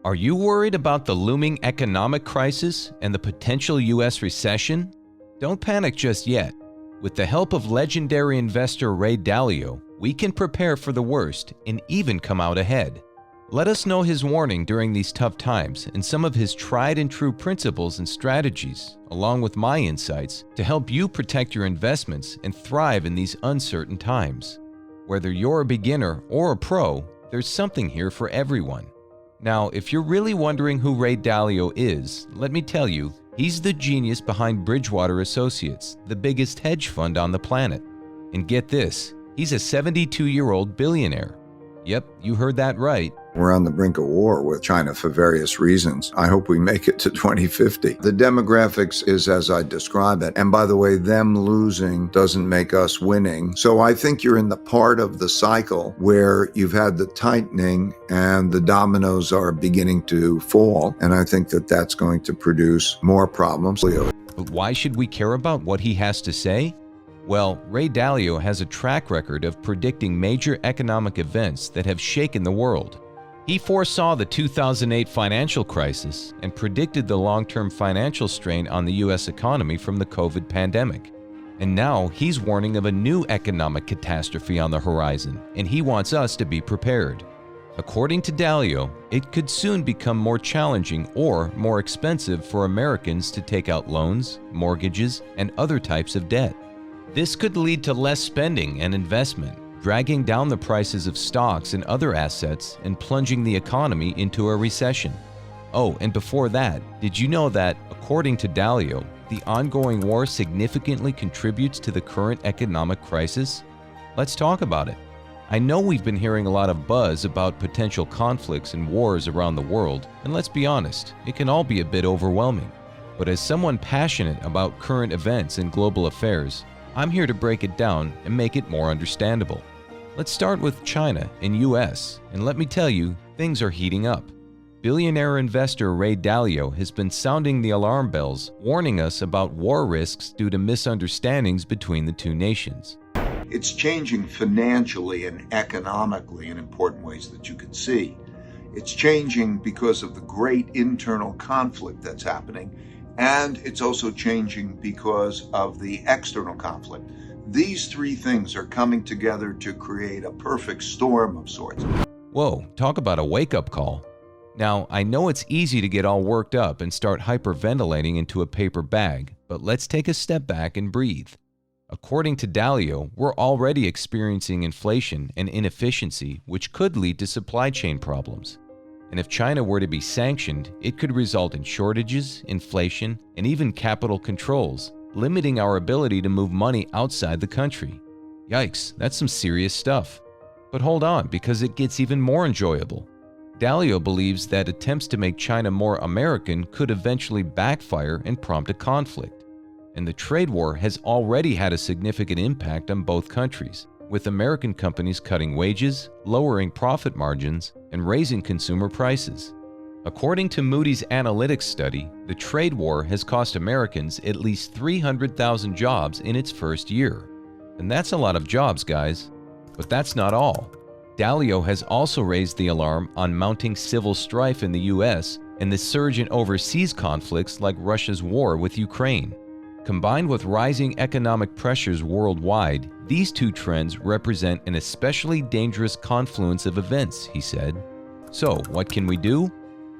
Are you worried about the looming economic crisis and the potential U.S. recession? Don't panic just yet. With the help of legendary investor Ray Dalio, we can prepare for the worst and even come out ahead. Let us know his warning during these tough times and some of his tried and true principles and strategies, along with my insights, to help you protect your investments and thrive in these uncertain times. Whether you're a beginner or a pro, there's something here for everyone. Now, if you're really wondering who Ray Dalio is, let me tell you, he's the genius behind Bridgewater Associates, the biggest hedge fund on the planet. And get this, he's a 72-year-old billionaire. Yep, you heard that right. We're on the brink of war with China for various reasons. I hope we make it to 2050. The demographics is as I describe it. And by the way, them losing doesn't make us winning. So I think you're in the part of the cycle where you've had the tightening and the dominoes are beginning to fall. And I think that that's going to produce more problems. But why should we care about what he has to say? Well, Ray Dalio has a track record of predicting major economic events that have shaken the world. He foresaw the 2008 financial crisis and predicted the long-term financial strain on the U.S. economy from the COVID pandemic. And now he's warning of a new economic catastrophe on the horizon, and he wants us to be prepared. According to Dalio, it could soon become more challenging or more expensive for Americans to take out loans, mortgages, and other types of debt. This could lead to less spending and investment, dragging down the prices of stocks and other assets and plunging the economy into a recession. Oh, and before that, did you know that, according to Dalio, the ongoing war significantly contributes to the current economic crisis? Let's talk about it. I know we've been hearing a lot of buzz about potential conflicts and wars around the world, and let's be honest, it can all be a bit overwhelming. But as someone passionate about current events and global affairs, I'm here to break it down and make it more understandable. Let's start with China and US, and let me tell you, things are heating up. Billionaire investor Ray Dalio has been sounding the alarm bells, warning us about war risks due to misunderstandings between the two nations. It's changing financially and economically in important ways that you can see. It's changing because of the great internal conflict that's happening, and it's also changing because of the external conflict. These three things are coming together to create a perfect storm of sorts. Whoa, talk about a wake-up call. Now, I know it's easy to get all worked up and start hyperventilating into a paper bag, but let's take a step back and breathe. According to Dalio, we're already experiencing inflation and inefficiency, which could lead to supply chain problems. And if China were to be sanctioned, it could result in shortages, inflation, and even capital controls, limiting our ability to move money outside the country. Yikes, that's some serious stuff. But hold on, because it gets even more enjoyable. Dalio believes that attempts to make China more American could eventually backfire and prompt a conflict. And the trade war has already had a significant impact on both countries, with American companies cutting wages, lowering profit margins, and raising consumer prices. According to Moody's Analytics study, the trade war has cost Americans at least 300,000 jobs in its first year. And that's a lot of jobs, guys. But that's not all. Dalio has also raised the alarm on mounting civil strife in the US and the surge in overseas conflicts like Russia's war with Ukraine. Combined with rising economic pressures worldwide, these two trends represent an especially dangerous confluence of events, he said. So, what can we do?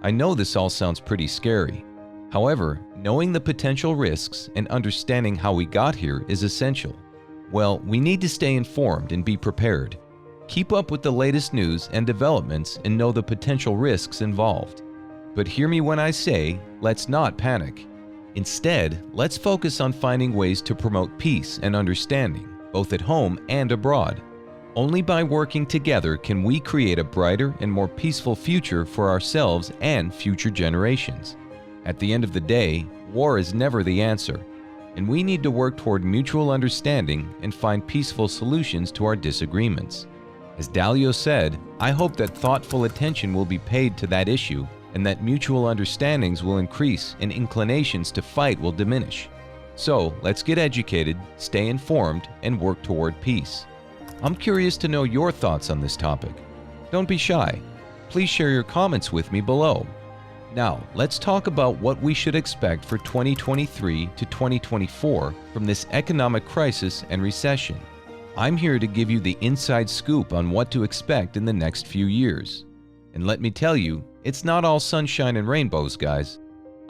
I know this all sounds pretty scary. However, knowing the potential risks and understanding how we got here is essential. Well, we need to stay informed and be prepared. Keep up with the latest news and developments and know the potential risks involved. But hear me when I say, let's not panic. Instead, let's focus on finding ways to promote peace and understanding, both at home and abroad. Only by working together can we create a brighter and more peaceful future for ourselves and future generations. At the end of the day, war is never the answer, and we need to work toward mutual understanding and find peaceful solutions to our disagreements. As Dalio said, I hope that thoughtful attention will be paid to that issue and that mutual understandings will increase and inclinations to fight will diminish. So, let's get educated, stay informed, and work toward peace. I'm curious to know your thoughts on this topic. Don't be shy. Please share your comments with me below. Now, let's talk about what we should expect for 2023 to 2024 from this economic crisis and recession. I'm here to give you the inside scoop on what to expect in the next few years. And let me tell you, it's not all sunshine and rainbows, guys.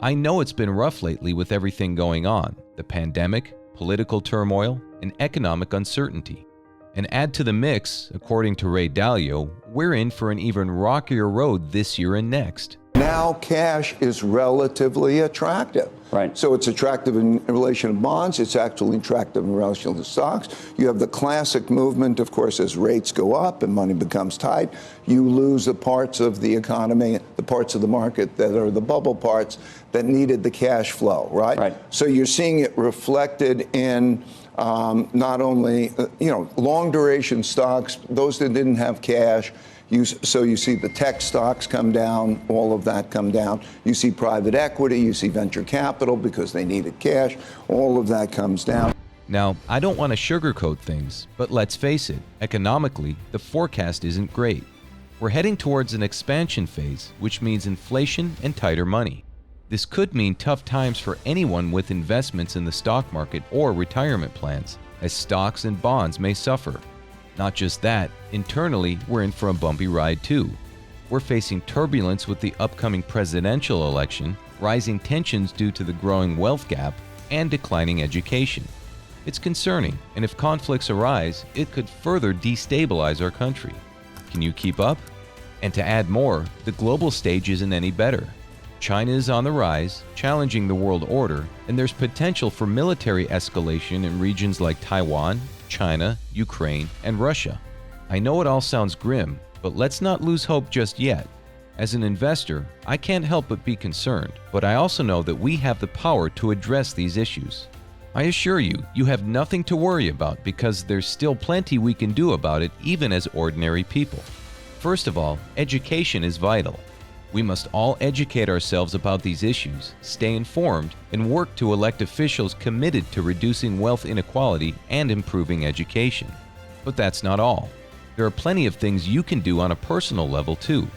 I know it's been rough lately with everything going on, the pandemic, political turmoil, and economic uncertainty. And add to the mix, according to Ray Dalio, we're in for an even rockier road this year and next. Now cash is relatively attractive. Right. So it's attractive in relation to bonds. It's actually attractive in relation to stocks. You have the classic movement, of course, as rates go up and money becomes tight, you lose the parts of the economy, the parts of the market that are the bubble parts that needed the cash flow, right? Right. So you're seeing it reflected in not only, long duration stocks, those that didn't have cash. So you see the tech stocks come down, all of that come down. You see private equity, you see venture capital because they needed cash. All of that comes down. Now, I don't want to sugarcoat things, but let's face it, economically, the forecast isn't great. We're heading towards an expansion phase, which means inflation and tighter money. This could mean tough times for anyone with investments in the stock market or retirement plans, as stocks and bonds may suffer. Not just that, internally, we're in for a bumpy ride too. We're facing turbulence with the upcoming presidential election, rising tensions due to the growing wealth gap, and declining education. It's concerning, and if conflicts arise, it could further destabilize our country. Can you keep up? And to add more, the global stage isn't any better. China is on the rise, challenging the world order, and there's potential for military escalation in regions like Taiwan, China, Ukraine, and Russia. I know it all sounds grim, but let's not lose hope just yet. As an investor, I can't help but be concerned, but I also know that we have the power to address these issues. I assure you, you have nothing to worry about because there's still plenty we can do about it even as ordinary people. First of all, education is vital. We must all educate ourselves about these issues, stay informed, and work to elect officials committed to reducing wealth inequality and improving education. But that's not all. There are plenty of things you can do on a personal level too.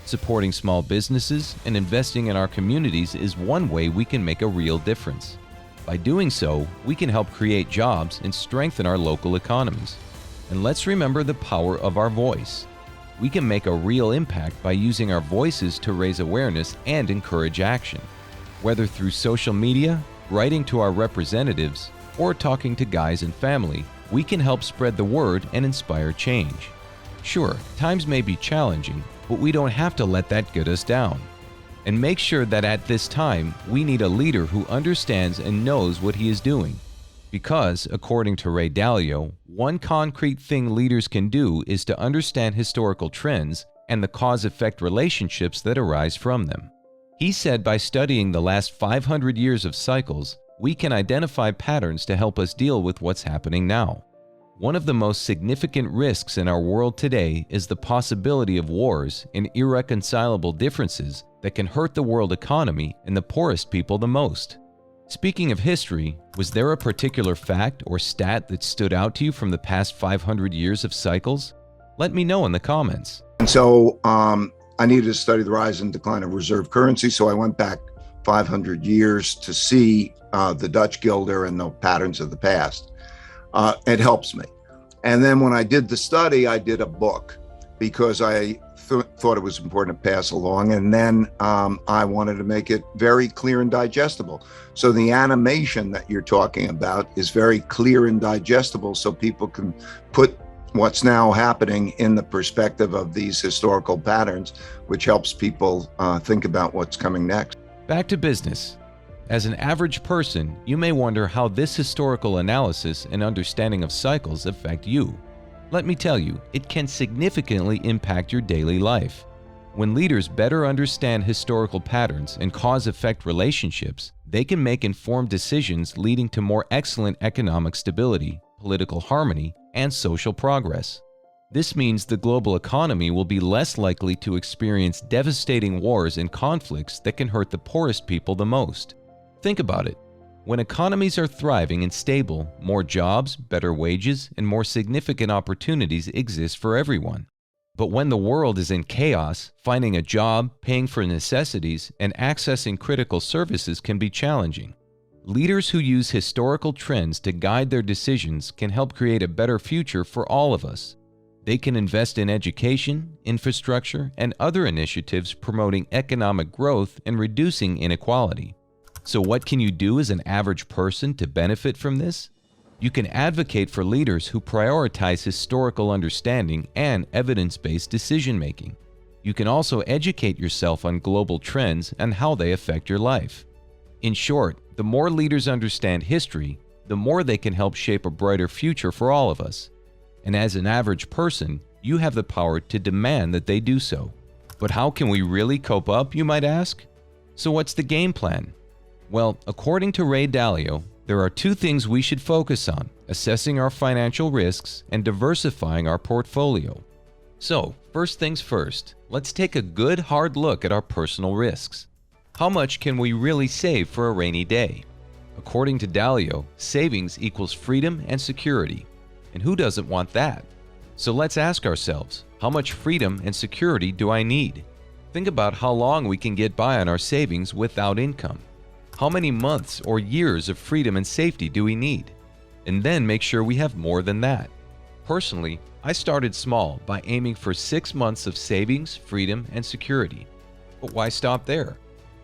Supporting small businesses and investing in our communities is one way we can make a real difference. By doing so, we can help create jobs and strengthen our local economies. And let's remember the power of our voice. We can make a real impact by using our voices to raise awareness and encourage action. Whether through social media, writing to our representatives, or talking to guys and family, we can help spread the word and inspire change. Sure, times may be challenging, but we don't have to let that get us down. And make sure that at this time, we need a leader who understands and knows what he is doing. Because, according to Ray Dalio, one concrete thing leaders can do is to understand historical trends and the cause-effect relationships that arise from them. He said by studying the last 500 years of cycles, we can identify patterns to help us deal with what's happening now. One of the most significant risks in our world today is the possibility of wars and irreconcilable differences that can hurt the world economy and the poorest people the most. Speaking of history, was there a particular fact or stat that stood out to you from the past 500 years of cycles? Let me know in the comments. And so I needed to study the rise and decline of reserve currency. So I went back 500 years to see the Dutch guilder and the patterns of the past. It helps me. And then when I did the study, I did a book because I thought it was important to pass along. And then I wanted to make it very clear and digestible. So the animation that you're talking about is very clear and digestible so people can put what's now happening in the perspective of these historical patterns, which helps people think about what's coming next. Back to business. As an average person, you may wonder how this historical analysis and understanding of cycles affect you. Let me tell you, it can significantly impact your daily life. When leaders better understand historical patterns and cause-effect relationships, they can make informed decisions leading to more excellent economic stability, political harmony, and social progress. This means the global economy will be less likely to experience devastating wars and conflicts that can hurt the poorest people the most. Think about it. When economies are thriving and stable, more jobs, better wages, and more significant opportunities exist for everyone. But when the world is in chaos, finding a job, paying for necessities, and accessing critical services can be challenging. Leaders who use historical trends to guide their decisions can help create a better future for all of us. They can invest in education, infrastructure, and other initiatives promoting economic growth and reducing inequality. So what can you do as an average person to benefit from this? You can advocate for leaders who prioritize historical understanding and evidence-based decision-making. You can also educate yourself on global trends and how they affect your life. In short, the more leaders understand history, the more they can help shape a brighter future for all of us. And as an average person, you have the power to demand that they do so. But how can we really cope up, you might ask? So what's the game plan? Well, according to Ray Dalio, there are two things we should focus on: assessing our financial risks and diversifying our portfolio. So, first things first, let's take a good hard look at our personal risks. How much can we really save for a rainy day? According to Dalio, savings equals freedom and security. And who doesn't want that? So let's ask ourselves, how much freedom and security do I need? Think about how long we can get by on our savings without income. How many months or years of freedom and safety do we need? And then make sure we have more than that. Personally, I started small by aiming for 6 months of savings, freedom, and security. But why stop there?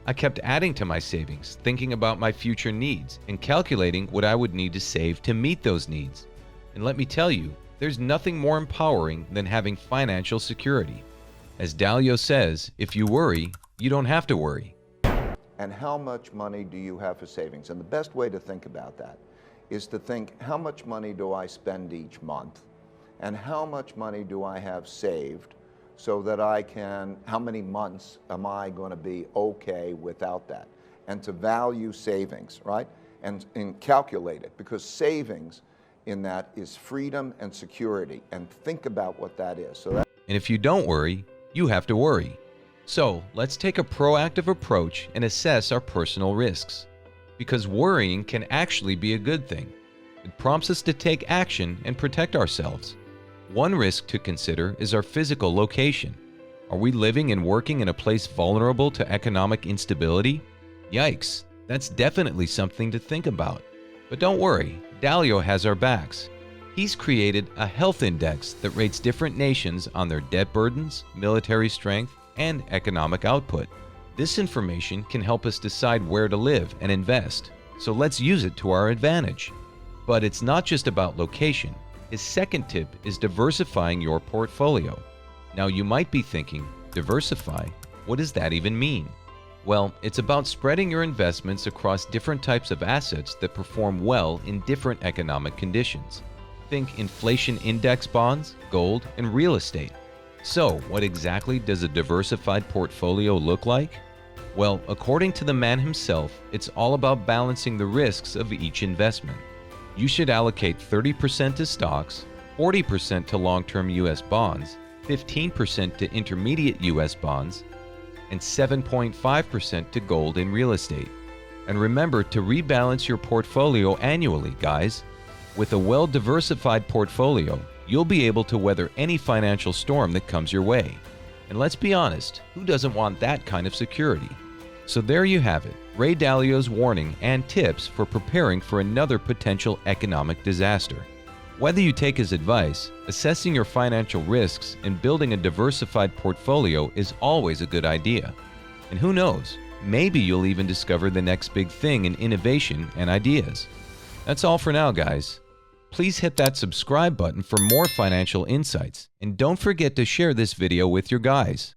I kept adding to my savings, thinking about my future needs, and calculating what I would need to save to meet those needs. And let me tell you, there's nothing more empowering than having financial security. As Dalio says, if you worry, you don't have to worry. And how much money do you have for savings? And the best way to think about that is to think, how much money do I spend each month? And how much money do I have saved so that I can, how many months am I going to be okay without that? And to value savings, right? And calculate it, because savings in that is freedom and security. And think about what that is. And if you don't worry, you have to worry. So let's take a proactive approach and assess our personal risks. Because worrying can actually be a good thing. It prompts us to take action and protect ourselves. One risk to consider is our physical location. Are we living and working in a place vulnerable to economic instability? Yikes, that's definitely something to think about. But don't worry, Dalio has our backs. He's created a health index that rates different nations on their debt burdens, military strength, and economic output. This information can help us decide where to live and invest, so let's use it to our advantage. But it's not just about location. His second tip is diversifying your portfolio. Now you might be thinking, diversify? What does that even mean? Well, it's about spreading your investments across different types of assets that perform well in different economic conditions. Think inflation index bonds, gold, and real estate. So, what exactly does a diversified portfolio look like? Well, according to the man himself, it's all about balancing the risks of each investment. You should allocate 30% to stocks, 40% to long-term U.S. bonds, 15% to intermediate U.S. bonds, and 7.5% to gold and real estate. And remember to rebalance your portfolio annually, guys. With a well-diversified portfolio, you'll be able to weather any financial storm that comes your way. And let's be honest, who doesn't want that kind of security? So there you have it, Ray Dalio's warning and tips for preparing for another potential economic disaster. Whether you take his advice, assessing your financial risks and building a diversified portfolio is always a good idea. And who knows, maybe you'll even discover the next big thing in innovation and ideas. That's all for now, guys. Please hit that subscribe button for more financial insights, and don't forget to share this video with your guys.